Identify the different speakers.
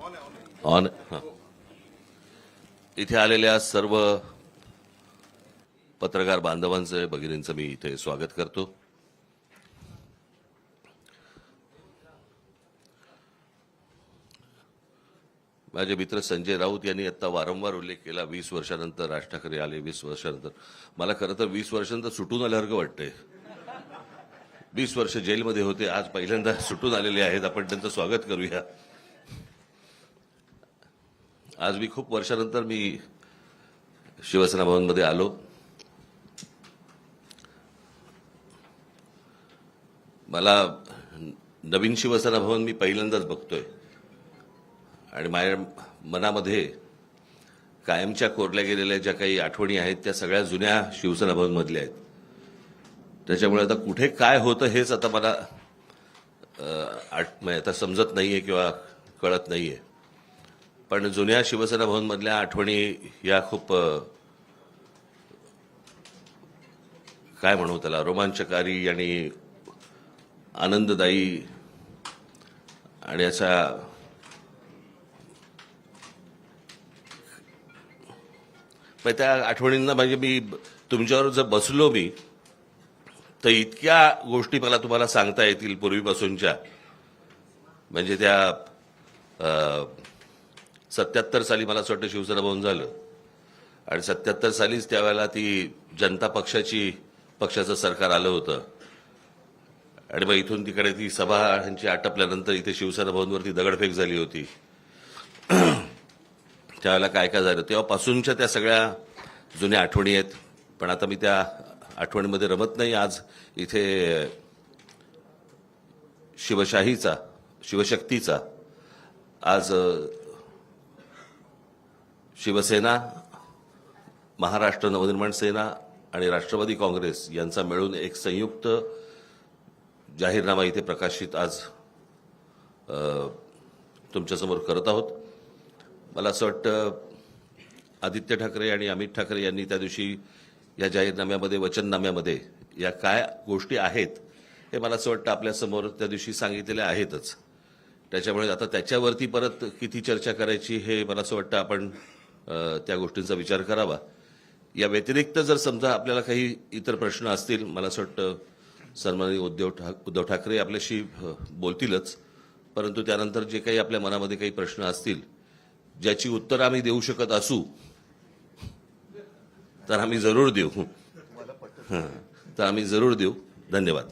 Speaker 1: On इथे आलेल्या सर्व पत्रकार बांधवांचं भगिनींचं मी इथे स्वागत करतो। माझे मित्र संजय राऊत यांनी आता वारंवार उल्लेख केला 20 वर्षानंतर राज ठाकरे आले। 20 वर्षानंतर मला खरं तर 20 वर्षानंतर सुटून आल्यासारखं वाटतंय। 20 वर्ष जेलमध्ये होते, आज पहिल्यांदा सुटून आलेले आहेत, आपण त्यांचं स्वागत करूया। आज मी खूप वर्षानंतर मी शिवसेना भवनमध्ये आलो। मला नवीन शिवसेना भवन मी पहिल्यांदाच बघतोय आणि माझ्या मनामध्ये कायमच्या कोरल्या गेलेल्या ज्या काही आठवणी आहेत त्या सगळ्या जुन्या शिवसेना भवन मधल्या आहेत। त्याच्यामुळे आता कुठे काय होतं हेच आता मला आता समजत नाहीये किंवा कळत नाहीये। पण जुन्या शिवसेना भवन मधल्या आठवणी या खूप काय म्हणू त्याला रोमांचकारी आणि आनंददायी आणि असा त्या आठवणींना म्हणजे मी तुमच्यावर जर बसलो मी तर इतक्या गोष्टी मला तुम्हाला सांगता येतील पूर्वीपासूनच्या। म्हणजे त्या 77 साली मला असं वाटतं शिवसेना भवन झालं आणि 77 सालीच त्यावेळेला ती जनता पक्षाचं सरकार आलं होतं आणि मग इथून तिकडे ती सभा ह्यांची आटपल्यानंतर इथे शिवसेना भवनवरती दगडफेक झाली होती। त्यावेळेला काय काय झालं तेव्हापासूनच्या त्या सगळ्या जुन्या आठवणी आहेत। पण आता मी त्या आठवणीमध्ये रमत नाही। आज इथे शिवशक्तीचा आज शिवसेना, महाराष्ट्र नवनिर्माण सेना आणि राष्ट्रवादी काँग्रेस यांचा मिळून एक संयुक्त जाहीरनामा इथे प्रकाशित आज तुमच्यासमोर करत आहोत। मला असं वाटतं आदित्य ठाकरे आणि अमित ठाकरे यांनी त्या दिवशी या जाहीरनाम्यामध्ये वचननाम्यामध्ये या काय गोष्टी आहेत हे मला असं वाटतं आपल्यासमोर त्या दिवशी सांगितलेल्या आहेतच। त्याच्यामुळे आता त्याच्यावरती परत किती चर्चा करायची हे मला असं वाटतं आपण त्या गोष्टींचा विचार करावा। या व्यतिरिक्त जर समजा आपल्याला काही इतर प्रश्न असतील मला असं वाटतं सन्माननीय उद्धव ठाकरे आपल्याशी बोलतीलच, परंतु त्यानंतर जे काही आपल्या मनामध्ये काही प्रश्न असतील ज्याची उत्तरं आम्ही देऊ शकत असू तर आम्ही जरूर देऊ। धन्यवाद।